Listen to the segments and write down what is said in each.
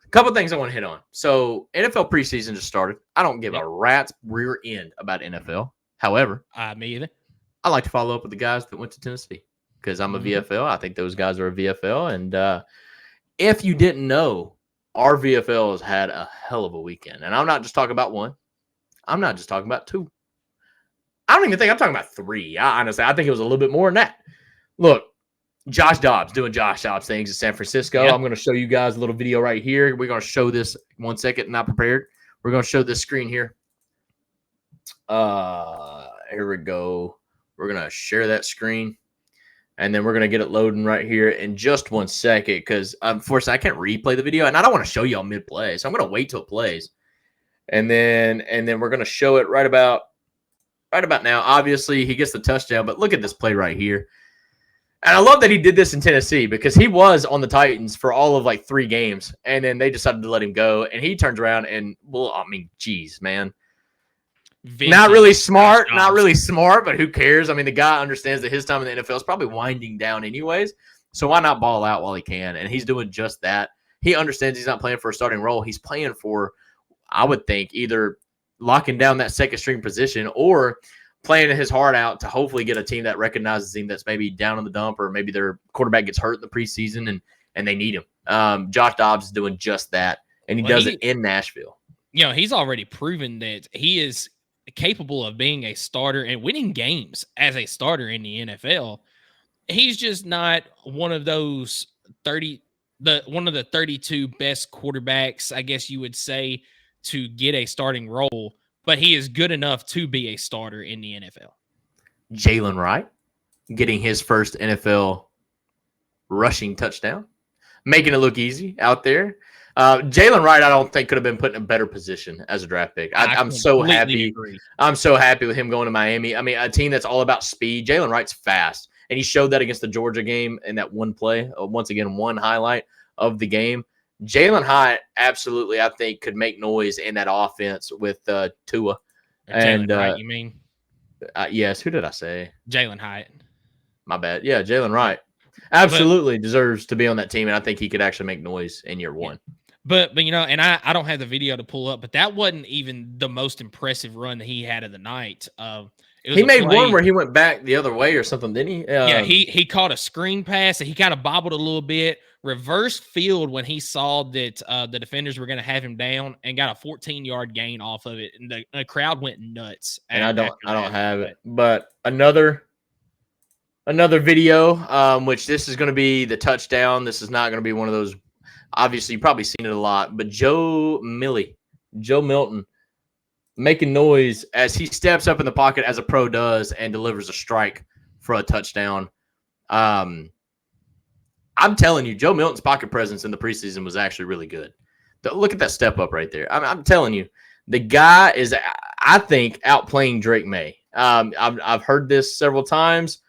A couple things I want to hit on. So NFL preseason just started. I don't give a rat's rear end about NFL. However, me either. I like to follow up with the guys that went to Tennessee because I'm a VFL. I think those guys are a VFL. And if you didn't know, our VFL has had a hell of a weekend. And I'm not just talking about one. I'm not just talking about two. I don't even think I'm talking about three. Honestly, I think it was a little bit more than that. Look, Josh Dobbs doing Josh Dobbs things in San Francisco. Yep. I'm going to show you guys a little video right here. We're going to show this 1 second, not prepared. We're going to show this screen here. Here we go. We're going to share that screen. And then we're going to get it loading right here in just 1 second because, unfortunately, I can't replay the video. And I don't want to show y'all mid-play. So I'm going to wait till it plays. And then we're going to show it right about now. Obviously, he gets the touchdown. But look at this play right here. And I love that he did this in Tennessee because he was on the Titans for all of like 3 games. And then they decided to let him go. And he turns around and, well, I mean, geez, man. Not really smart, but who cares? I mean, the guy understands that his time in the NFL is probably winding down anyways. So why not ball out while he can? And he's doing just that. He understands he's not playing for a starting role. He's playing for, I would think, either locking down that second string position or playing his heart out to hopefully get a team that recognizes him that's maybe down in the dump or maybe their quarterback gets hurt in the preseason and they need him. Josh Dobbs is doing just that, and he does it in Nashville. You know, he's already proven that he is capable of being a starter and winning games as a starter in the NFL. He's just not one of those 32 best quarterbacks, I guess you would say, to get a starting role, but he is good enough to be a starter in the NFL. Jalen Wright getting his first NFL rushing touchdown, making it look easy out there. Jalen Wright, I don't think could have been put in a better position as a draft pick. I'm so happy. Agree. I'm so happy with him going to Miami. I mean, a team that's all about speed. Jalen Wright's fast, and he showed that against the Georgia game in that one play. Once again, one highlight of the game. Jalen Hyatt absolutely, I think, could make noise in that offense with Tua. And Wright, you mean? Yes. Who did I say? Jalen Hyatt. My bad. Yeah, Jalen Wright absolutely deserves to be on that team, and I think he could actually make noise in year one. But you know, and I don't have the video to pull up, but that wasn't even the most impressive run that he had of the night. He made one where he went back the other way or something, didn't he? Yeah, he caught a screen pass and he kind of bobbled a little bit, reversed field when he saw that the defenders were going to have him down, and got a 14-yard gain off of it, and the crowd went nuts. And I don't have it, but another video, which this is going to be the touchdown. This is not going to be one of those. Obviously, you've probably seen it a lot, but Joe Milton, making noise as he steps up in the pocket as a pro does and delivers a strike for a touchdown. I'm telling you, Joe Milton's pocket presence in the preseason was actually really good. Look at that step up right there. I'm telling you, the guy is, I think, outplaying Drake May. I've heard this several times.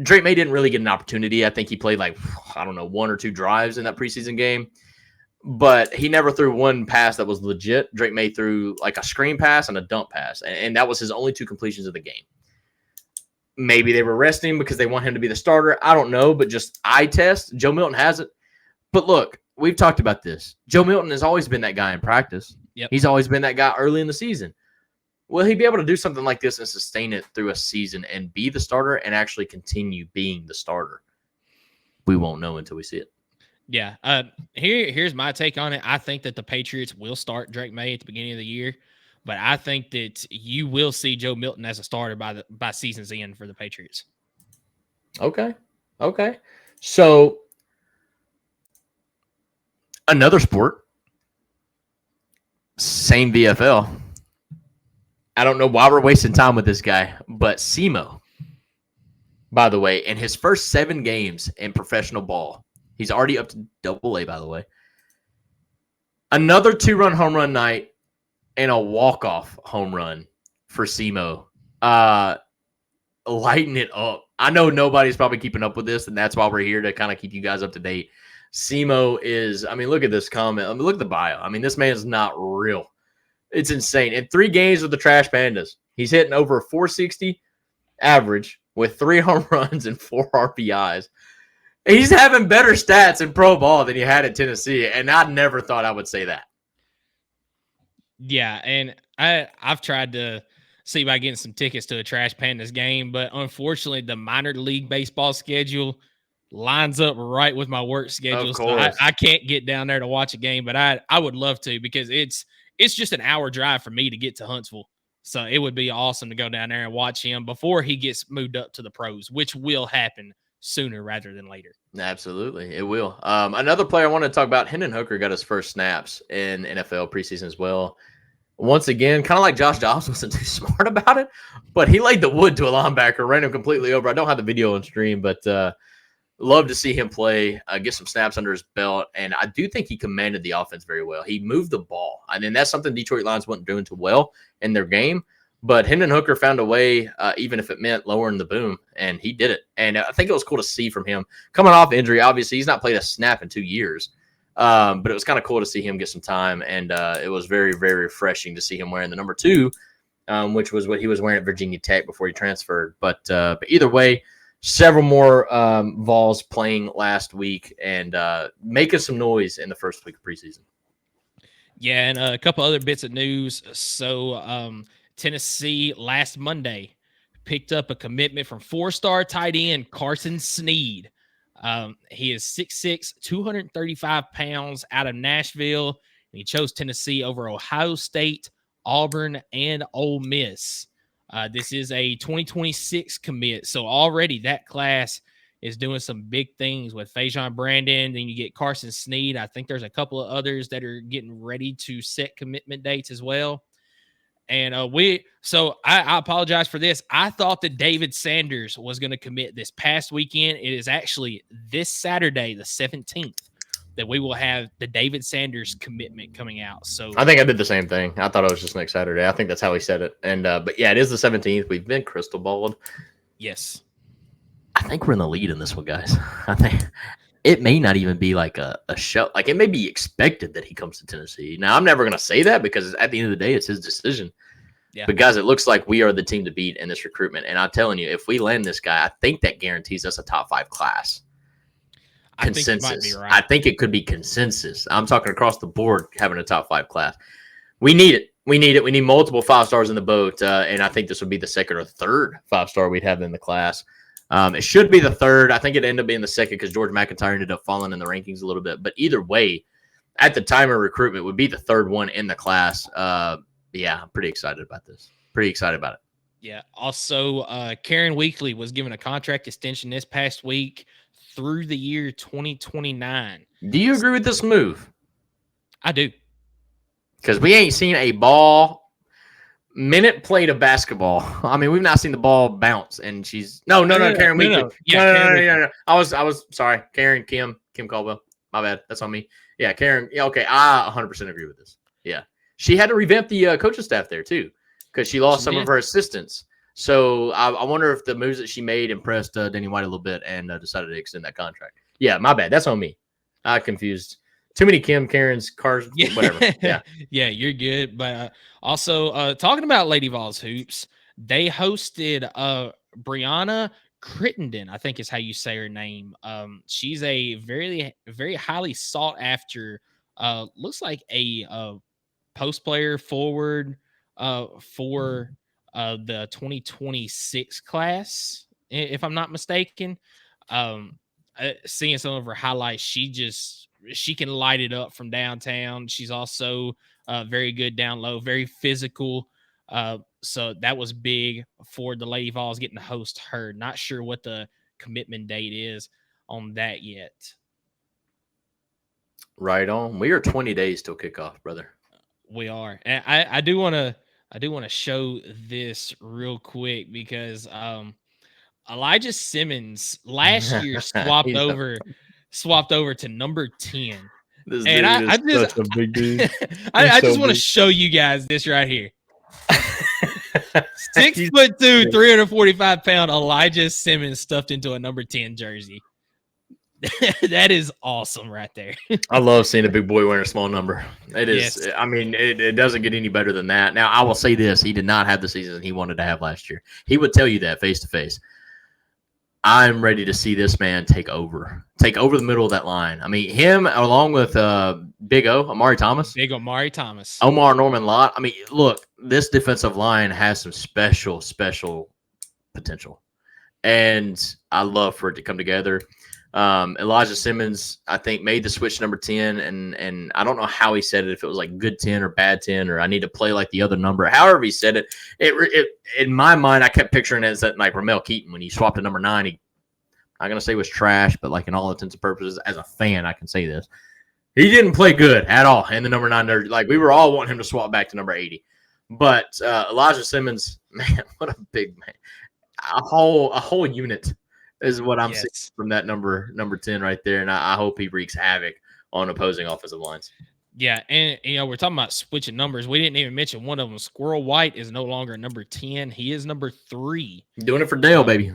Drake May didn't really get an opportunity. I think he played 1 or 2 drives in that preseason game. But he never threw one pass that was legit. Drake May threw a screen pass and a dump pass. And that was his only 2 completions of the game. Maybe they were resting because they want him to be the starter. I don't know, but just eye test. Joe Milton has it. But look, we've talked about this. Joe Milton has always been that guy in practice. Yep. He's always been that guy early in the season. Will he be able to do something like this and sustain it through a season and be the starter and actually continue being the starter? We won't know until we see it. Yeah. Here's my take on it. I think that the Patriots will start Drake May at the beginning of the year, but I think that you will see Joe Milton as a starter by season's end for the Patriots. Okay. So another sport, same VFL. I don't know why we're wasting time with this guy, but SEMO, by the way, in his first 7 games in professional ball, he's already up to AA, by the way. Another 2-run home run night and a walk-off home run for SEMO. Lighten it up. I know nobody's probably keeping up with this, and that's why we're here to kind of keep you guys up to date. SEMO is, look at this comment. Look at the bio. This man is not real. It's insane. In 3 games with the Trash Pandas, he's hitting over a 460 average with 3 home runs and 4 RBIs. He's having better stats in pro ball than he had at Tennessee, and I never thought I would say that. Yeah, and I've tried to see about getting some tickets to a Trash Pandas game, but unfortunately, the minor league baseball schedule lines up right with my work schedule, Of so I course. can't get down there to watch a game. But I would love to, because it's just an hour drive for me to get to Huntsville, so it would be awesome to go down there and watch him before he gets moved up to the pros, which will happen sooner rather than later. Absolutely, it will. Another player I want to talk about, Hendon Hooker, got his first snaps in NFL preseason as well. Once again, kind of like Josh Dobbs, wasn't too smart about it, but he laid the wood to a linebacker, ran him completely over. I don't have the video on stream, but love to see him play, get some snaps under his belt, and I do think he commanded the offense very well. He moved the ball, and then that's something Detroit Lions wasn't doing too well in their game. But Hendon Hooker found a way, even if it meant lowering the boom, and he did it. And I think it was cool to see from him coming off injury. Obviously, he's not played a snap in 2 years, but it was kind of cool to see him get some time, and it was very, very refreshing to see him wearing the number 2, which was what he was wearing at Virginia Tech before he transferred. But either way, several more Vols playing last week and making some noise in the first week of preseason. Yeah, and a couple other bits of news. So Tennessee last Monday picked up a commitment from 4-star tight end Carson Sneed. He is 6'6", 235 pounds, out of Nashville, and he chose Tennessee over Ohio State, Auburn, and Ole Miss. This is a 2026 commit, so already that class is doing some big things with Fajon Brandon. Then you get Carson Sneed. I think there's a couple of others that are getting ready to set commitment dates as well. And I apologize for this. I thought that David Sanders was going to commit this past weekend. It is actually this Saturday, the 17th, that we will have the David Sanders commitment coming out. So I think I did the same thing. I thought it was just next Saturday. I think that's how he said it. And but yeah, it is the 17th. We've been crystal balled. yes, I think we're in the lead in this one, guys. I think it may not even be like a show. Like, it may be expected that he comes to Tennessee. Now, I'm never going to say that because at the end of the day, it's his decision. Yeah. But, guys, it looks like we are the team to beat in this recruitment. And I'm telling you, if we land this guy, I think that guarantees us a top 5 class. Consensus. I think you might be right. I think it could be consensus. I'm talking across the board having a top 5 class. We need it. We need multiple 5-stars in the boat. And I think this would be the second or third 5-star we'd have in the class. It should be the third. I think it ended up being the second because George McIntyre ended up falling in the rankings a little bit. But either way, at the time of recruitment, would be the third one in the class. Yeah, I'm pretty excited about this. Pretty excited about it. Yeah. Also, Karen Weekly was given a contract extension this past week through the year 2029. Do you agree with this move? I do. Because we ain't seen a ball minute played of basketball. I mean, we've not seen the ball bounce, and she's no, Karen Weekly. No. Yeah, No. I was sorry, Karen, Kim Caldwell. My bad. That's on me. Yeah, Karen. Yeah, okay. I 100% agree with this. Yeah, she had to revamp the coaching staff there too because she lost some of her assistants. So I wonder if the moves that she made impressed Danny White a little bit and decided to extend that contract. Yeah, my bad. That's on me. I confused. Too many Karens, cars, whatever. Yeah. Yeah, you're good. But also, talking about Lady Vols Hoops, they hosted Brianna Crittenden, I think is how you say her name. She's a very, very highly sought after, looks like a post player forward for the 2026 class, if I'm not mistaken. Seeing some of her highlights, she can light it up from downtown. She's also very good down low, very physical. So that was big for the Lady Vols getting to host her. Not sure what the commitment date is on that yet. Right on. We are 20 days till kickoff, brother. We are. And I do want to show this real quick because Elijah Simmons last year swapped over to number 10. This and I just such a big dude. I just want to show you guys this right here. 6'2", 345-pound Elijah Simmons stuffed into a number 10 jersey. That is awesome right there. I love seeing a big boy wearing a small number. It is. Yes. I mean, it doesn't get any better than that. Now, I will say this. He did not have the season he wanted to have last year. He would tell you that face to face. I'm ready to see this man take over the middle of that line. I mean, him along with Big O, Amari Thomas. Big Amari Thomas. Omar Norman Lott. I mean, look, this defensive line has some special potential. And I love for it to come together. Elijah Simmons, I think, made the switch number 10, and I don't know how he said it, if it was like good 10 or bad 10, or I need to play like the other number. However he said it, in my mind, I kept picturing it as that like Ramel Keaton when he swapped to number 9. I'm not going to say it was trash, but like in all intents and purposes, as a fan, I can say this. He didn't play good at all in the number 9. Like, we were all wanting him to swap back to number 80. But Elijah Simmons, man, what a big man. A whole unit is what I'm seeing from that number 10 right there. And I hope he wreaks havoc on opposing offensive lines. Yeah, and we're talking about switching numbers. We didn't even mention one of them. Squirrel White is no longer number 10. He is number 3. Doing it for Dale, baby.